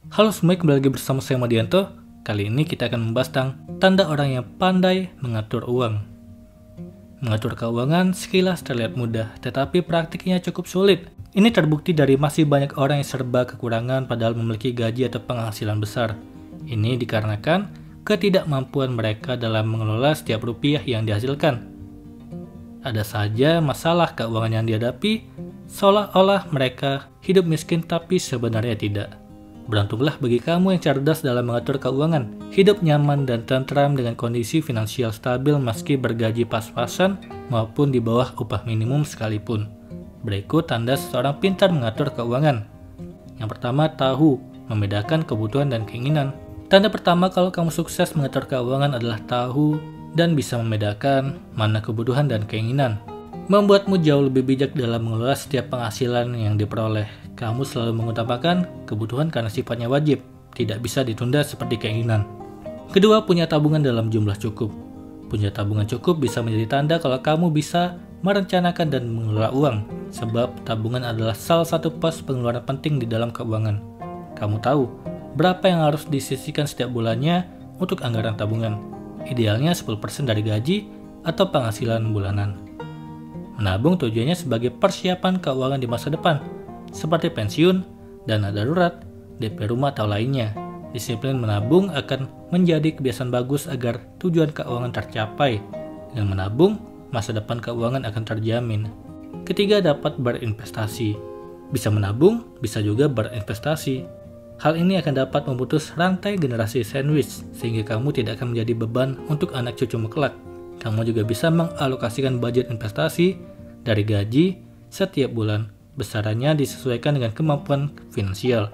Halo semuanya, kembali lagi bersama saya Madianto. Kali ini kita akan membahas tentang tanda orang yang pandai mengatur uang. Mengatur keuangan sekilas terlihat mudah, tetapi praktiknya cukup sulit. Ini terbukti dari masih banyak orang yang serba kekurangan padahal memiliki gaji atau penghasilan besar. Ini dikarenakan ketidakmampuan mereka dalam mengelola setiap rupiah yang dihasilkan. Ada saja masalah keuangan yang dihadapi, seolah-olah mereka hidup miskin tapi sebenarnya tidak. Beruntunglah bagi kamu yang cerdas dalam mengatur keuangan, hidup nyaman dan tentram dengan kondisi finansial stabil meski bergaji pas-pasan maupun di bawah upah minimum sekalipun. Berikut tanda seseorang pintar mengatur keuangan. Yang pertama, tahu membedakan kebutuhan dan keinginan. Tanda pertama kalau kamu sukses mengatur keuangan adalah tahu dan bisa membedakan mana kebutuhan dan keinginan. Membuatmu jauh lebih bijak dalam mengelola setiap penghasilan yang diperoleh. Kamu selalu mengutamakan kebutuhan karena sifatnya wajib, tidak bisa ditunda seperti keinginan. Kedua, punya tabungan dalam jumlah cukup. Punya tabungan cukup bisa menjadi tanda kalau kamu bisa merencanakan dan mengelola uang, sebab tabungan adalah salah satu pos pengeluaran penting di dalam keuangan. Kamu tahu berapa yang harus disisihkan setiap bulannya untuk anggaran tabungan. Idealnya 10% dari gaji atau penghasilan bulanan. Menabung tujuannya sebagai persiapan keuangan di masa depan, seperti pensiun, dana darurat, DP rumah atau lainnya. Disiplin menabung akan menjadi kebiasaan bagus agar tujuan keuangan tercapai. Dengan menabung, masa depan keuangan akan terjamin. Ketiga, dapat berinvestasi. Bisa menabung, bisa juga berinvestasi. Hal ini akan dapat memutus rantai generasi sandwich, sehingga kamu tidak akan menjadi beban untuk anak cucumu kelak. Kamu juga bisa mengalokasikan budget investasi dari gaji setiap bulan. Besarannya disesuaikan dengan kemampuan finansial.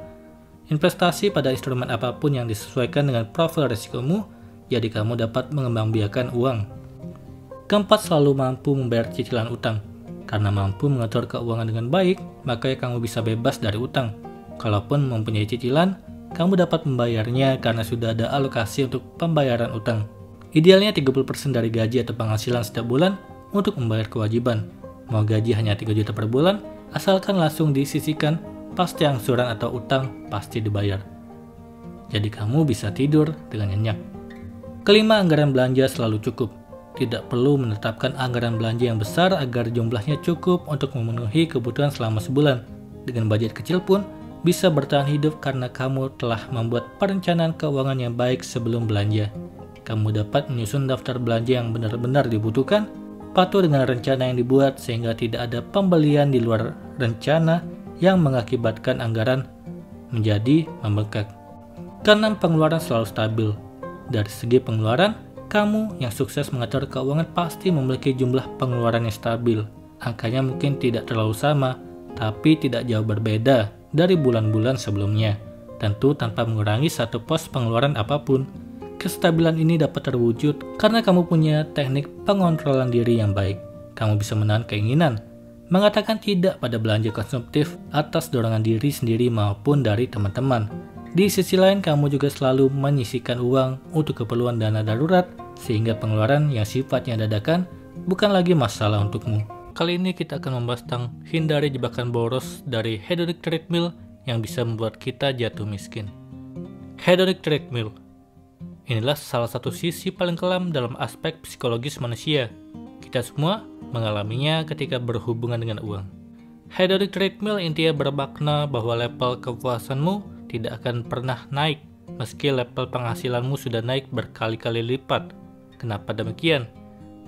Investasi pada instrumen apapun yang disesuaikan dengan profil risikomu, jadi kamu dapat mengembangbiakan uang. Keempat, selalu mampu membayar cicilan utang. Karena mampu mengatur keuangan dengan baik, maka kamu bisa bebas dari utang. Kalaupun mempunyai cicilan, kamu dapat membayarnya karena sudah ada alokasi untuk pembayaran utang. Idealnya 30% dari gaji atau penghasilan setiap bulan untuk membayar kewajiban. Mau gaji hanya 3 juta per bulan, asalkan langsung disisihkan, pasti angsuran atau utang pasti dibayar. Jadi kamu bisa tidur dengan nyenyak. Kelima, anggaran belanja selalu cukup. Tidak perlu menetapkan anggaran belanja yang besar agar jumlahnya cukup untuk memenuhi kebutuhan selama sebulan. Dengan budget kecil pun bisa bertahan hidup karena kamu telah membuat perencanaan keuangan yang baik sebelum belanja. Kamu dapat menyusun daftar belanja yang benar-benar dibutuhkan, patuh dengan rencana yang dibuat sehingga tidak ada pembelian di luar rencana yang mengakibatkan anggaran menjadi membengkak. Keenam, pengeluaran selalu stabil. Dari segi pengeluaran, kamu yang sukses mengatur keuangan pasti memiliki jumlah pengeluaran yang stabil. Angkanya mungkin tidak terlalu sama, tapi tidak jauh berbeda dari bulan-bulan sebelumnya. Tentu tanpa mengurangi satu pos pengeluaran apapun. Kestabilan ini dapat terwujud karena kamu punya teknik pengontrolan diri yang baik. Kamu bisa menahan keinginan, mengatakan tidak pada belanja konsumtif atas dorongan diri sendiri maupun dari teman-teman. Di sisi lain, kamu juga selalu menyisihkan uang untuk keperluan dana darurat, sehingga pengeluaran yang sifatnya dadakan bukan lagi masalah untukmu. Kali ini kita akan membahas tentang hindari jebakan boros dari hedonic treadmill yang bisa membuat kita jatuh miskin. Hedonic treadmill. Inilah salah satu sisi paling kelam dalam aspek psikologis manusia. Kita semua mengalaminya ketika berhubungan dengan uang. Hedonic treadmill intinya bermakna bahwa level kepuasanmu tidak akan pernah naik meski level penghasilanmu sudah naik berkali-kali lipat. Kenapa demikian?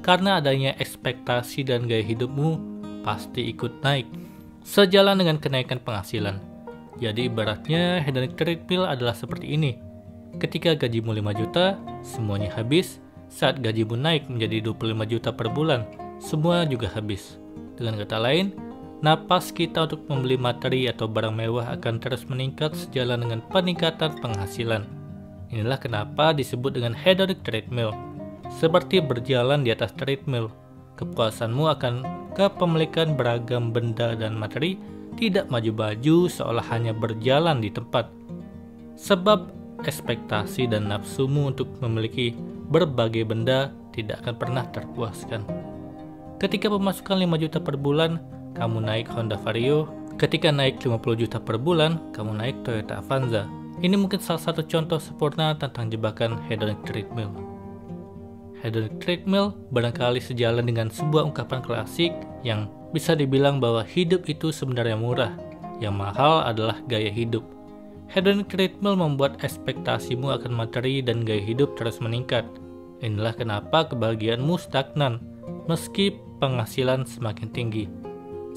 Karena adanya ekspektasi dan gaya hidupmu pasti ikut naik sejalan dengan kenaikan penghasilan. Jadi ibaratnya hedonic treadmill adalah seperti ini. Ketika gajimu 5 juta, semuanya habis. Saat gajimu naik menjadi 25 juta per bulan, semua juga habis. Dengan kata lain, napas kita untuk membeli materi atau barang mewah akan terus meningkat sejalan dengan peningkatan penghasilan. Inilah kenapa disebut dengan hedonic treadmill. Seperti berjalan di atas treadmill, kepuasanmu akan kepemilikan beragam benda dan materi tidak maju-maju seolah hanya berjalan di tempat. Sebab ekspektasi dan nafsumu untuk memiliki berbagai benda tidak akan pernah terpuaskan. Ketika pemasukan 5 juta per bulan, kamu naik Honda Vario. Ketika naik 50 juta per bulan, kamu naik Toyota Avanza. Ini mungkin salah satu contoh sempurna tentang jebakan hedonic treadmill. Hedonic treadmill barangkali sejalan dengan sebuah ungkapan klasik yang bisa dibilang bahwa hidup itu sebenarnya murah, yang mahal adalah gaya hidup. Hedonic treadmill membuat ekspektasimu akan materi dan gaya hidup terus meningkat. Inilah kenapa kebahagiaanmu stagnan, meski penghasilan semakin tinggi.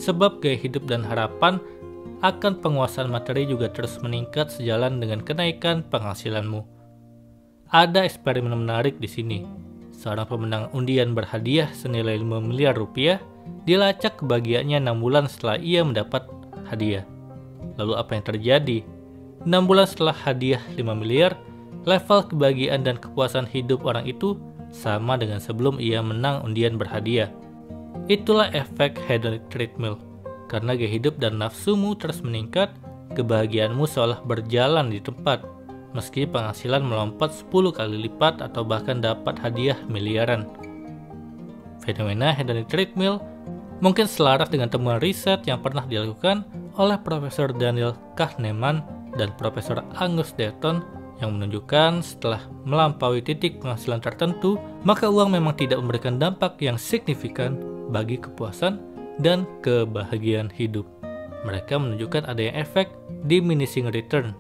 Sebab gaya hidup dan harapan akan penguasaan materi juga terus meningkat sejalan dengan kenaikan penghasilanmu. Ada eksperimen menarik di sini. Seorang pemenang undian berhadiah senilai 5 miliar rupiah dilacak kebahagiaannya 6 bulan setelah ia mendapat hadiah. Lalu apa yang terjadi? 6 bulan setelah hadiah 5 miliar, level kebahagiaan dan kepuasan hidup orang itu sama dengan sebelum ia menang undian berhadiah. Itulah efek hedonic treadmill. Karena gaya hidup dan nafsumu terus meningkat, kebahagiaanmu seolah berjalan di tempat, meski penghasilan melompat 10 kali lipat atau bahkan dapat hadiah miliaran. Fenomena hedonic treadmill mungkin selaras dengan temuan riset yang pernah dilakukan oleh Profesor Daniel Kahneman dan Profesor Angus Deaton yang menunjukkan setelah melampaui titik penghasilan tertentu, maka uang memang tidak memberikan dampak yang signifikan bagi kepuasan dan kebahagiaan hidup. Mereka menunjukkan adanya efek diminishing return,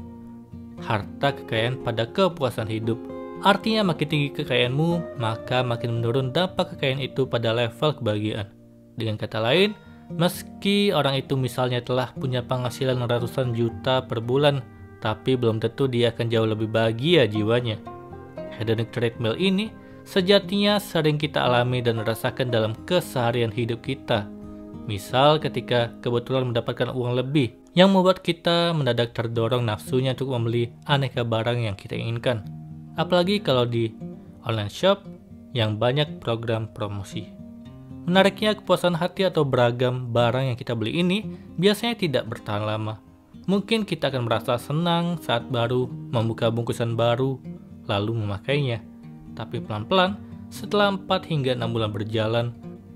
harta kekayaan pada kepuasan hidup. Artinya makin tinggi kekayaanmu, maka makin menurun dampak kekayaan itu pada level kebahagiaan. Dengan kata lain, meski orang itu misalnya telah punya penghasilan ratusan juta per bulan, tapi belum tentu dia akan jauh lebih bahagia jiwanya. Hedonic treadmill ini sejatinya sering kita alami dan rasakan dalam keseharian hidup kita. Misal ketika kebetulan mendapatkan uang lebih yang membuat kita mendadak terdorong nafsunya untuk membeli aneka barang yang kita inginkan. Apalagi kalau di online shop yang banyak program promosi. Menariknya, kepuasan hati atau beragam barang yang kita beli ini biasanya tidak bertahan lama. Mungkin kita akan merasa senang saat baru membuka bungkusan baru lalu memakainya. Tapi pelan-pelan setelah 4 hingga 6 bulan berjalan,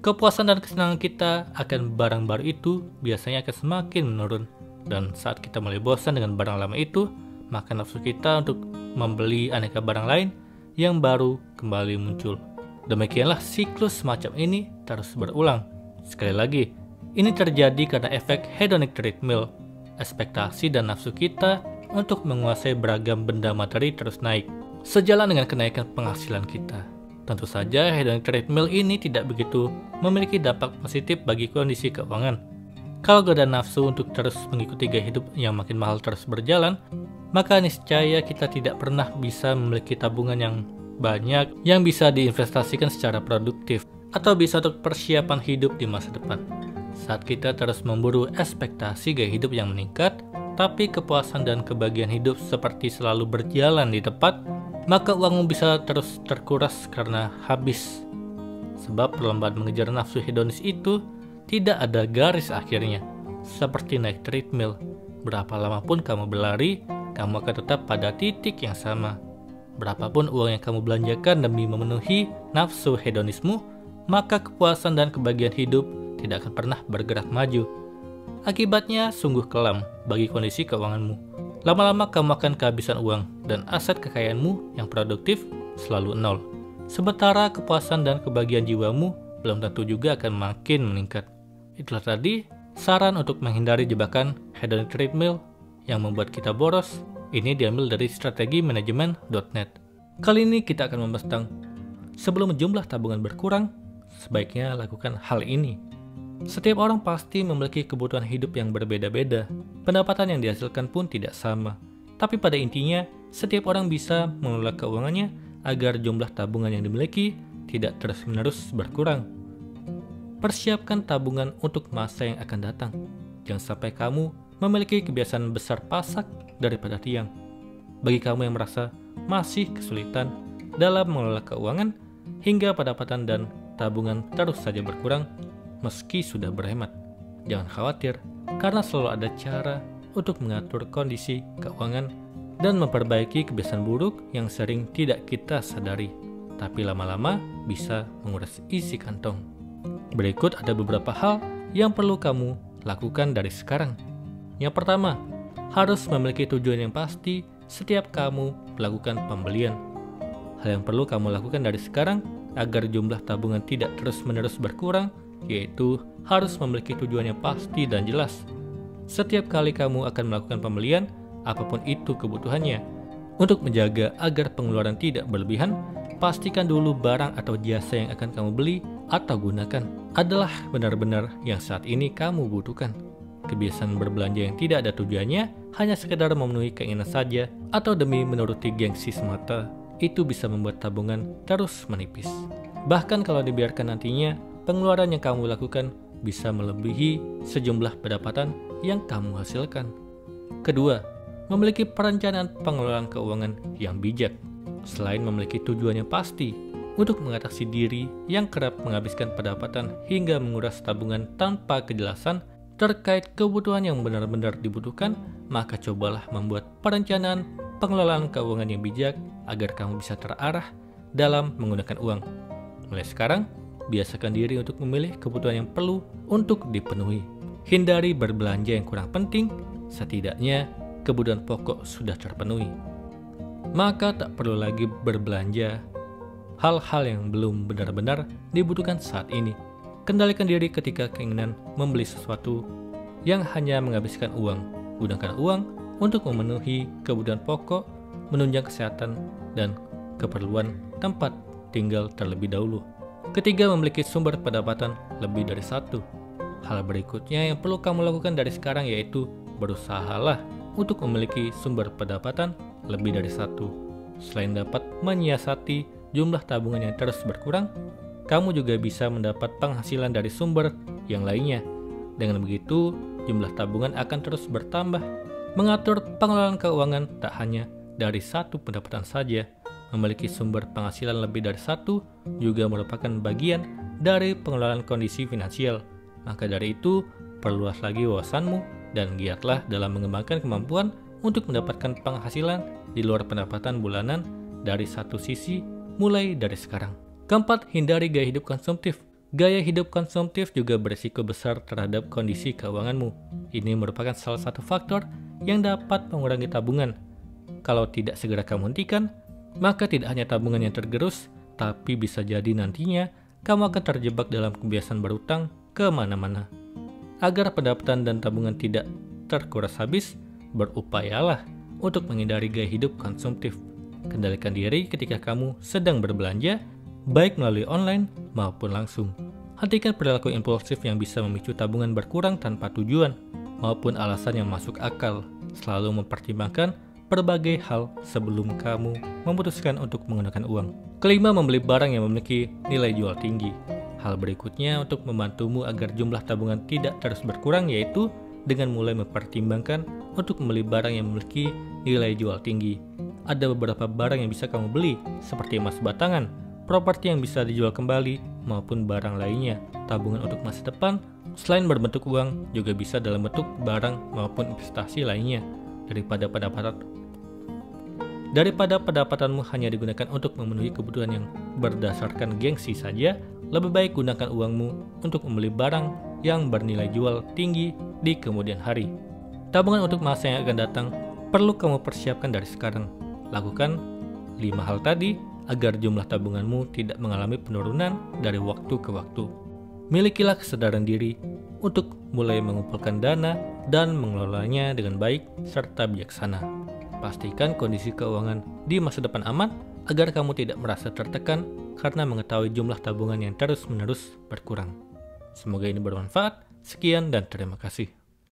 kepuasan dan kesenangan kita akan barang baru itu biasanya akan semakin menurun. Dan saat kita mulai bosan dengan barang lama itu, maka nafsu kita untuk membeli aneka barang lain yang baru kembali muncul. Demikianlah siklus semacam ini terus berulang. Sekali lagi, ini terjadi karena efek hedonic treadmill. Ekspektasi dan nafsu kita untuk menguasai beragam benda materi terus naik, sejalan dengan kenaikan penghasilan kita. Tentu saja hedonic treadmill ini tidak begitu memiliki dampak positif bagi kondisi keuangan. Kalau godaan nafsu untuk terus mengikuti gaya hidup yang makin mahal terus berjalan, maka niscaya kita tidak pernah bisa memiliki tabungan yang banyak yang bisa diinvestasikan secara produktif atau bisa untuk persiapan hidup di masa depan. Saat kita terus memburu ekspektasi gaya hidup yang meningkat, tapi kepuasan dan kebahagiaan hidup seperti selalu berjalan di tempat, maka uangmu bisa terus terkuras karena habis. Sebab perlombaan mengejar nafsu hedonis itu tidak ada garis akhirnya. Seperti naik treadmill, berapa lama pun kamu berlari, kamu akan tetap pada titik yang sama. Berapapun uang yang kamu belanjakan demi memenuhi nafsu hedonismu, maka kepuasan dan kebahagiaan hidup tidak akan pernah bergerak maju. Akibatnya sungguh kelam bagi kondisi keuanganmu. Lama-lama kamu akan kehabisan uang dan aset kekayaanmu yang produktif selalu nol. Sementara kepuasan dan kebahagiaan jiwamu belum tentu juga akan makin meningkat. Itulah tadi saran untuk menghindari jebakan hedonic treadmill yang membuat kita boros. Ini diambil dari strategimanajemen.net. Kali ini kita akan membahas tentang sebelum jumlah tabungan berkurang, sebaiknya lakukan hal ini. Setiap orang pasti memiliki kebutuhan hidup yang berbeda-beda. Pendapatan yang dihasilkan pun tidak sama. Tapi pada intinya, setiap orang bisa mengelola keuangannya agar jumlah tabungan yang dimiliki tidak terus-menerus berkurang. Persiapkan tabungan untuk masa yang akan datang. Jangan sampai kamu memiliki kebiasaan besar pasak daripada tiang. Bagi kamu yang merasa masih kesulitan dalam mengelola keuangan hingga pendapatan dan tabungan terus saja berkurang, meski sudah berhemat, jangan khawatir, karena selalu ada cara untuk mengatur kondisi keuangan dan memperbaiki kebiasaan buruk yang sering tidak kita sadari, tapi lama-lama bisa menguras isi kantong. Berikut ada beberapa hal yang perlu kamu lakukan dari sekarang. Yang pertama, harus memiliki tujuan yang pasti setiap kamu melakukan pembelian. Hal yang perlu kamu lakukan dari sekarang agar jumlah tabungan tidak terus-menerus berkurang, yaitu harus memiliki tujuan yang pasti dan jelas. Setiap kali kamu akan melakukan pembelian, apapun itu kebutuhannya, untuk menjaga agar pengeluaran tidak berlebihan, pastikan dulu barang atau jasa yang akan kamu beli atau gunakan adalah benar-benar yang saat ini kamu butuhkan. Kebiasaan berbelanja yang tidak ada tujuannya, hanya sekedar memenuhi keinginan saja atau demi menuruti gengsi semata, itu bisa membuat tabungan terus menipis. Bahkan kalau dibiarkan nantinya, pengeluaran yang kamu lakukan bisa melebihi sejumlah pendapatan yang kamu hasilkan. Kedua, memiliki perencanaan pengelolaan keuangan yang bijak. Selain memiliki tujuan yang pasti untuk mengatasi diri yang kerap menghabiskan pendapatan hingga menguras tabungan tanpa kejelasan terkait kebutuhan yang benar-benar dibutuhkan, maka cobalah membuat perencanaan pengelolaan keuangan yang bijak agar kamu bisa terarah dalam menggunakan uang. Mulai sekarang, biasakan diri untuk memilih kebutuhan yang perlu untuk dipenuhi. Hindari berbelanja yang kurang penting, setidaknya kebutuhan pokok sudah terpenuhi. Maka tak perlu lagi berbelanja hal-hal yang belum benar-benar dibutuhkan saat ini. Kendalikan diri ketika keinginan membeli sesuatu yang hanya menghabiskan uang. Gunakan uang untuk memenuhi kebutuhan pokok, menunjang kesehatan, dan keperluan tempat tinggal terlebih dahulu. Ketiga, memiliki sumber pendapatan lebih dari satu. Hal berikutnya yang perlu kamu lakukan dari sekarang yaitu berusahalah untuk memiliki sumber pendapatan lebih dari satu. Selain dapat menyiasati jumlah tabungan yang terus berkurang, kamu juga bisa mendapat penghasilan dari sumber yang lainnya. Dengan begitu, jumlah tabungan akan terus bertambah. Mengatur pengelolaan keuangan tak hanya dari satu pendapatan saja. Memiliki sumber penghasilan lebih dari satu juga merupakan bagian dari pengelolaan kondisi finansial. Maka dari itu, perluas lagi wawasanmu dan giatlah dalam mengembangkan kemampuan untuk mendapatkan penghasilan di luar pendapatan bulanan dari satu sisi mulai dari sekarang. Keempat, hindari gaya hidup konsumtif. Gaya hidup konsumtif juga berisiko besar terhadap kondisi keuanganmu. Ini merupakan salah satu faktor yang dapat mengurangi tabungan. Kalau tidak segera kamu hentikan, maka tidak hanya tabungan yang tergerus, tapi bisa jadi nantinya kamu akan terjebak dalam kebiasaan berutang kemana-mana. Agar pendapatan dan tabungan tidak terkuras habis, berupayalah untuk menghindari gaya hidup konsumtif. Kendalikan diri ketika kamu sedang berbelanja, baik melalui online maupun langsung. Hentikan perilaku impulsif yang bisa memicu tabungan berkurang tanpa tujuan maupun alasan yang masuk akal. Selalu mempertimbangkan berbagai hal sebelum kamu memutuskan untuk menggunakan uang. Kelima, membeli barang yang memiliki nilai jual tinggi. Hal berikutnya untuk membantumu agar jumlah tabungan tidak terus berkurang yaitu dengan mulai mempertimbangkan untuk membeli barang yang memiliki nilai jual tinggi. Ada beberapa barang yang bisa kamu beli seperti emas batangan, properti yang bisa dijual kembali, maupun barang lainnya. Tabungan untuk masa depan, selain berbentuk uang, juga bisa dalam bentuk barang maupun investasi lainnya. Daripada pendapatanmu hanya digunakan untuk memenuhi kebutuhan yang berdasarkan gengsi saja, lebih baik gunakan uangmu untuk membeli barang yang bernilai jual tinggi di kemudian hari. Tabungan untuk masa yang akan datang perlu kamu persiapkan dari sekarang. Lakukan 5 hal tadi agar jumlah tabunganmu tidak mengalami penurunan dari waktu ke waktu. Milikilah kesadaran diri untuk mulai mengumpulkan dana dan mengelolanya dengan baik serta bijaksana. Pastikan kondisi keuangan di masa depan aman agar kamu tidak merasa tertekan karena mengetahui jumlah tabungan yang terus-menerus berkurang. Semoga ini bermanfaat. Sekian dan terima kasih.